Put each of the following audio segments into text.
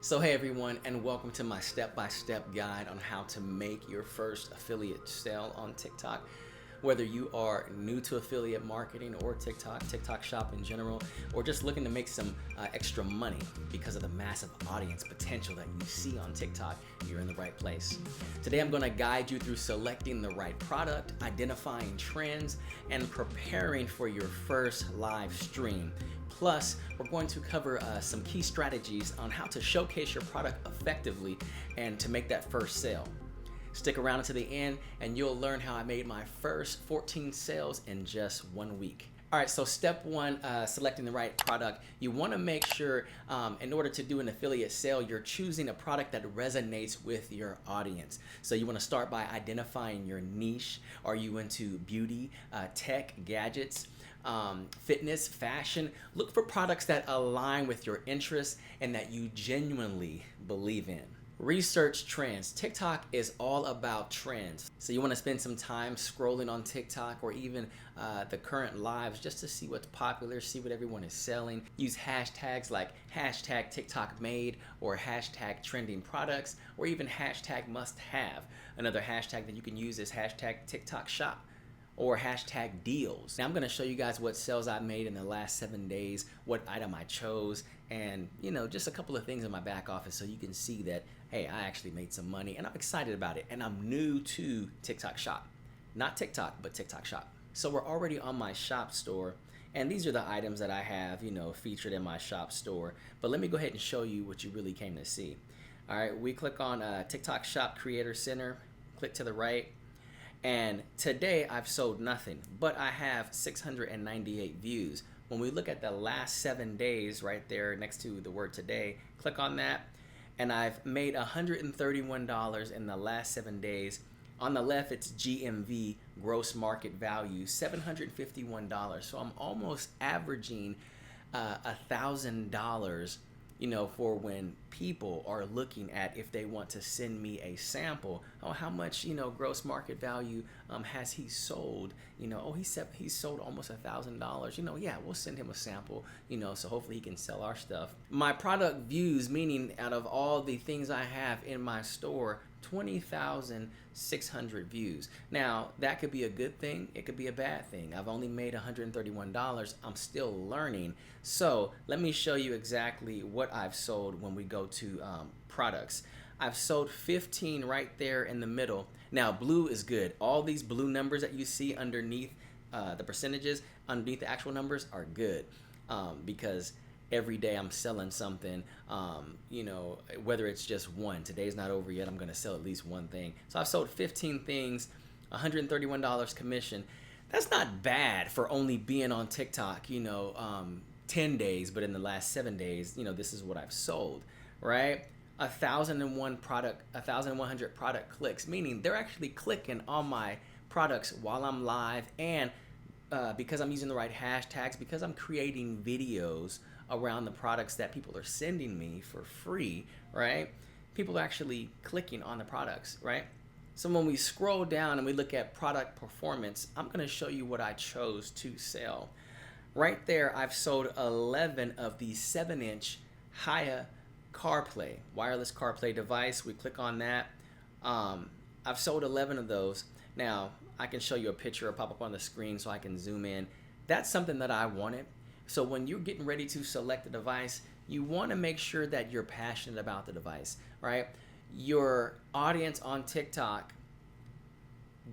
So hey everyone, and welcome to my step-by-step guide on how to make your first affiliate sale on TikTok. Whether you are new to affiliate marketing or TikTok shop in general, or just looking to make some extra money because of the massive audience potential that you see on TikTok, you're in the right place. Today I'm going to guide you through selecting the right product, identifying trends, and preparing for your first live stream. Plus, we're going to cover some key strategies on how to showcase your product effectively and to make that first sale. Stick around until the end and you'll learn how I made my first 14 sales in just 1 week. All right, so step one, selecting the right product. You want to make sure in order to do an affiliate sale, you're choosing a product that resonates with your audience. So you want to start by identifying your niche. Are you into beauty, tech, gadgets, fitness, fashion? Look for products that align with your interests and that you genuinely believe in. Research trends. TikTok is all about trends. So you want to spend some time scrolling on TikTok or even the current lives just to see what's popular, see what everyone is selling. Use hashtags like hashtag TikTok made or hashtag trending products or even hashtag must have. Another hashtag that you can use is hashtag TikTok shop or hashtag deals. Now I'm gonna show you guys what sales I made in the last 7 days, what item I chose, and just a couple of things in my back office so you can see that, hey, I actually made some money and I'm excited about it. And I'm new to TikTok shop. Not TikTok, but TikTok shop. So we're already on my shop store and these are the items that I have, featured in my shop store. But let me go ahead and show you what you really came to see. All right, we click on TikTok shop creator center, click to the right. And today I've sold nothing, but I have 698 views. When we look at the last 7 days right there next to the word today, click on that, and I've made $131 in the last 7 days. On the left, it's GMV, gross market value, $751. So I'm almost averaging $1,000 for when people are looking at if they want to send me a sample. Oh, how much, gross market value has he sold? Oh, he sold almost $1,000. Yeah, we'll send him a sample, so hopefully he can sell our stuff. My product views, meaning out of all the things I have in my store, 20,600 views. Now, that could be a good thing. It could be a bad thing. I've only made $131. I'm still learning. So let me show you exactly what I've sold when we go to products. I've sold 15 right there in the middle. Now, blue is good. All these blue numbers that you see underneath the percentages, underneath the actual numbers are good because every day I'm selling something, whether it's just one. Today's not over yet. I'm going to sell at least one thing. So I've sold 15 things, $131 commission. That's not bad for only being on TikTok, 10 days, but in the last 7 days, this is what I've sold, right? 1,100 product clicks, meaning they're actually clicking on my products while I'm live, and because I'm using the right hashtags, because I'm creating videos around the products that people are sending me for free, right? People are actually clicking on the products, right? So when we scroll down and we look at product performance, I'm going to show you what I chose to sell. Right there, I've sold 11 of the 7-inch Haya CarPlay, wireless CarPlay device. We click on that. I've sold 11 of those. Now, I can show you a picture or pop up on the screen so I can zoom in. That's something that I wanted. So when you're getting ready to select a device, you want to make sure that you're passionate about the device, right? Your audience on TikTok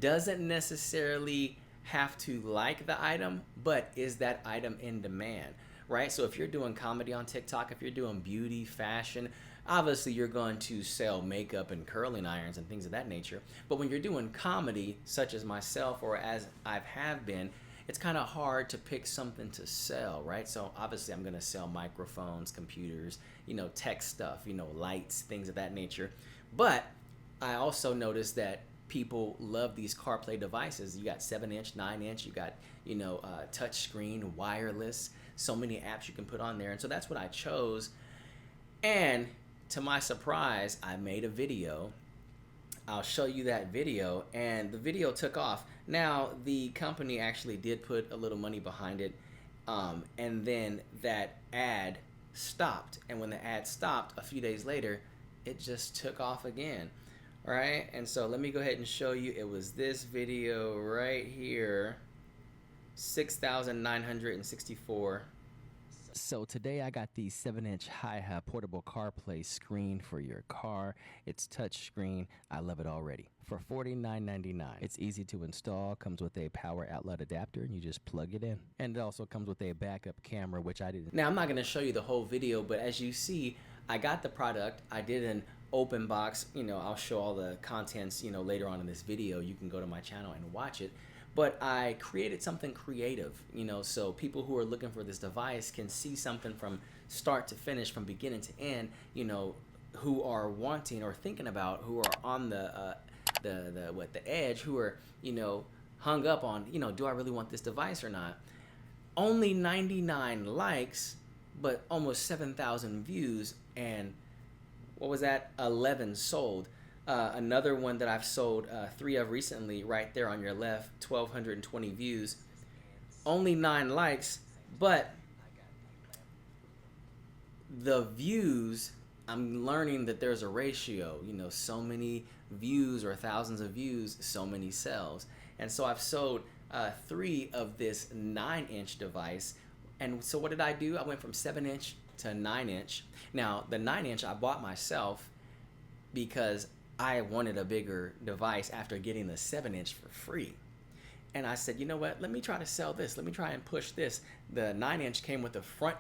doesn't necessarily have to like the item, but is that item in demand, right? So if you're doing comedy on TikTok, if you're doing beauty, fashion, obviously you're going to sell makeup and curling irons and things of that nature. But when you're doing comedy, such as myself or as I have been, it's kind of hard to pick something to sell, right? So obviously I'm going to sell microphones, computers, tech stuff, lights, things of that nature. But I also noticed that people love these CarPlay devices. You got 7-inch, 9-inch, you got, touch screen, wireless, so many apps you can put on there. And so that's what I chose. And to my surprise, I made a video. I'll show you that video, and the video took off. Now, the company actually did put a little money behind it, and then that ad stopped. And when the ad stopped, a few days later, it just took off again. All right, and so let me go ahead and show you. It was this video right here, 6,964. So today I got the 7-inch hi-hat portable CarPlay screen for your car. It's touch screen. I love it already. For $49.99. It's easy to install, comes with a power outlet adapter, and you just plug it in. And it also comes with a backup camera, which I didn't. Now I'm not gonna show you the whole video, but as you see, I got the product. I did an open box. I'll show all the contents, later on in this video. You can go to my channel and watch it. But I created something creative, so people who are looking for this device can see something from start to finish, from beginning to end, who are wanting or thinking about, who are on the edge, who are, hung up on, do I really want this device or not? Only 99 likes, but almost 7,000 views, and what was that? 11 sold. Another one that I've sold 3 of recently, right there on your left, 1,220 views, only 9 likes, but the views, I'm learning that there's a ratio, so many views or thousands of views, so many sales. And so I've sold 3 of this 9-inch device. And so what did I do? I went from 7-inch to 9-inch. Now, the 9-inch I bought myself because I wanted a bigger device after getting the 7-inch for free. And I said, you know what, let me try to sell this. Let me try and push this. The 9-inch came with a front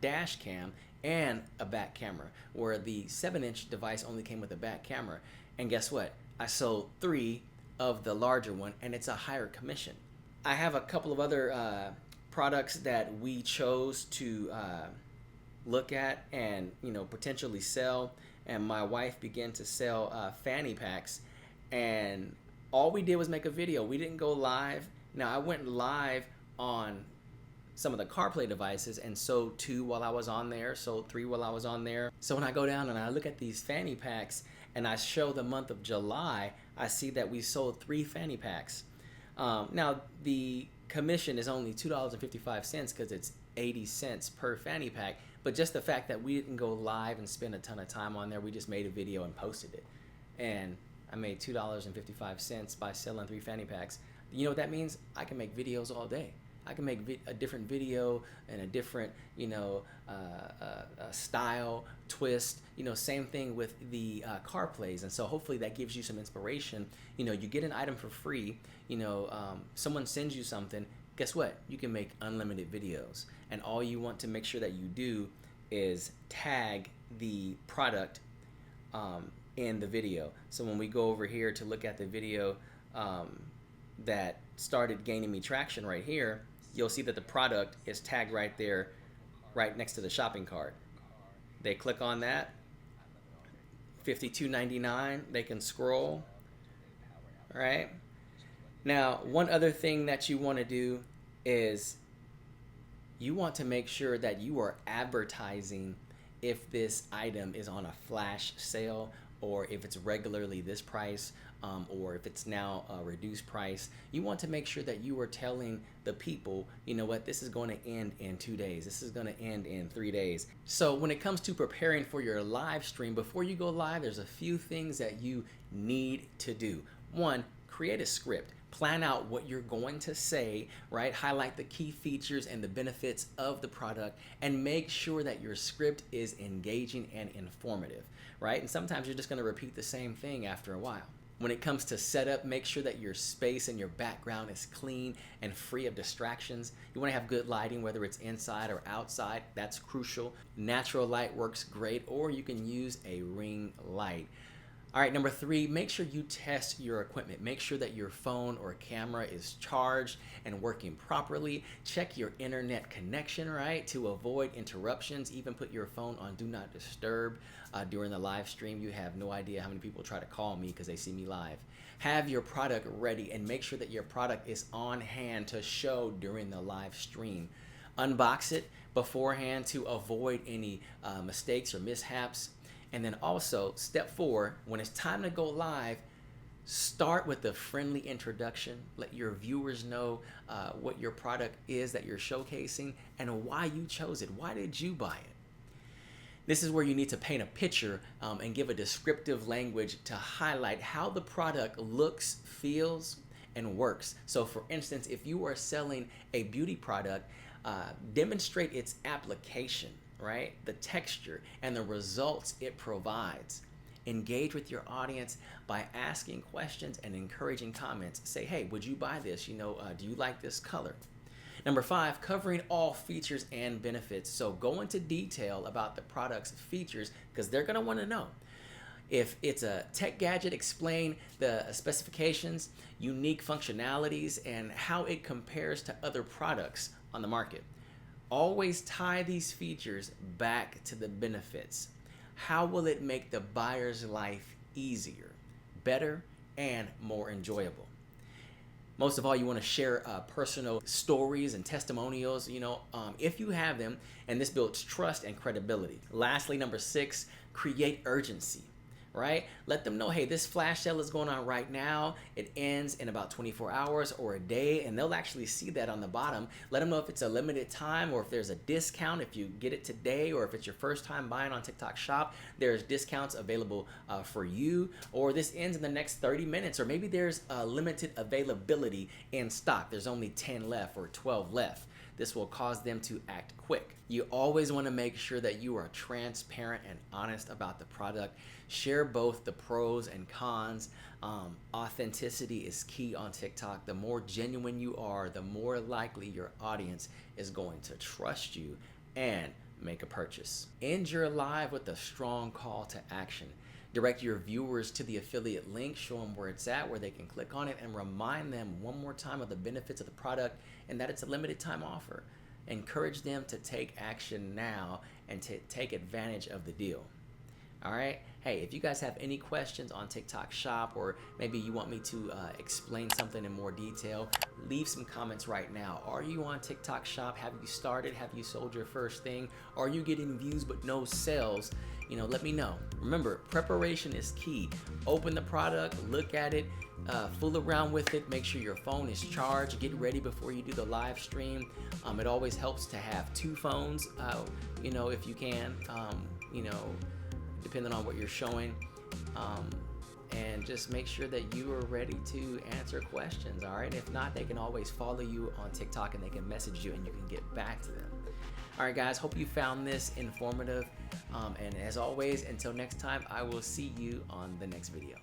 dash cam and a back camera, where the 7-inch device only came with a back camera. And guess what? I sold 3 of the larger one, and it's a higher commission. I have a couple of other products that we chose to look at and potentially sell. And my wife began to sell fanny packs, and all we did was make a video. We didn't go live. Now, I went live on some of the CarPlay devices and sold 2 while I was on there, sold 3 while I was on there. So when I go down and I look at these fanny packs and I show the month of July, I see that we sold 3 fanny packs. Now, the commission is only $2.55 because it's 80 cents per fanny pack. But just the fact that we didn't go live and spend a ton of time on there, we just made a video and posted it. And I made $2.55 by selling 3 fanny packs. You know what that means? I can make videos all day. I can make a different video and a different, style, twist, same thing with the CarPlays. And so hopefully that gives you some inspiration. You get an item for free, someone sends you something. Guess what? You can make unlimited videos. And all you want to make sure that you do is tag the product in the video. So when we go over here to look at the video that started gaining me traction right here, you'll see that the product is tagged right there, right next to the shopping cart. They click on that, $52.99, they can scroll, all right? Now, one other thing that you want to do is you want to make sure that you are advertising if this item is on a flash sale, or if it's regularly this price, or if it's now a reduced price. You want to make sure that you are telling the people, you know what, this is going to end in 2 days. This is going to end in 3 days. So when it comes to preparing for your live stream, before you go live, there's a few things that you need to do. 1, create a script. Plan out what you're going to say, right? Highlight the key features and the benefits of the product, and make sure that your script is engaging and informative, right? And sometimes you're just going to repeat the same thing after a while. When it comes to setup, make sure that your space and your background is clean and free of distractions. You want to have good lighting, whether it's inside or outside. That's crucial. Natural light works great, or you can use a ring light. All right, number 3, make sure you test your equipment. Make sure that your phone or camera is charged and working properly. Check your internet connection, right, to avoid interruptions. Even put your phone on Do Not Disturb during the live stream. You have no idea how many people try to call me because they see me live. Have your product ready and make sure that your product is on hand to show during the live stream. Unbox it beforehand to avoid any mistakes or mishaps. And then also, step 4, when it's time to go live, start with a friendly introduction. Let your viewers know what your product is that you're showcasing and why you chose it. Why did you buy it? This is where you need to paint a picture and give a descriptive language to highlight how the product looks, feels, and works. So for instance, if you are selling a beauty product, demonstrate its application, right? The texture and the results it provides. Engage with your audience by asking questions and encouraging comments. Say, hey, would you buy this? Do you like this color? Number 5, covering all features and benefits. So go into detail about the product's features because they're going to want to know. If it's a tech gadget, explain the specifications, unique functionalities, and how it compares to other products on the market. Always tie these features back to the benefits. How will it make the buyer's life easier, better, and more enjoyable? Most of all, you want to share personal stories and testimonials, if you have them, and this builds trust and credibility. Lastly, number 6, create urgency, right? Let them know, hey, this flash sale is going on right now. It ends in about 24 hours or a day, and they'll actually see that on the bottom. Let them know if it's a limited time or if there's a discount if you get it today, or if it's your first time buying on TikTok Shop, there's discounts available for you, or this ends in the next 30 minutes, or maybe there's a limited availability in stock. There's only 10 left or 12 left. This will cause them to act quick. You always want to make sure that you are transparent and honest about the product. Share both the pros and cons. Authenticity is key on TikTok. The more genuine you are, the more likely your audience is going to trust you and make a purchase. End your live with a strong call to action. Direct your viewers to the affiliate link, show them where it's at, where they can click on it, and remind them one more time of the benefits of the product and that it's a limited time offer. Encourage them to take action now and to take advantage of the deal. All right. Hey, if you guys have any questions on TikTok Shop, or maybe you want me to explain something in more detail, leave some comments right now. Are you on TikTok Shop? Have you started? Have you sold your first thing? Are you getting views but no sales? Let me know. Remember, preparation is key. Open the product, look at it, fool around with it, make sure your phone is charged, get ready before you do the live stream. It always helps to have 2 phones, if you can, depending on what you're showing. And just make sure that you are ready to answer questions, all right? If not, they can always follow you on TikTok and they can message you and you can get back to them. All right, guys, hope you found this informative. And as always, until next time, I will see you on the next video.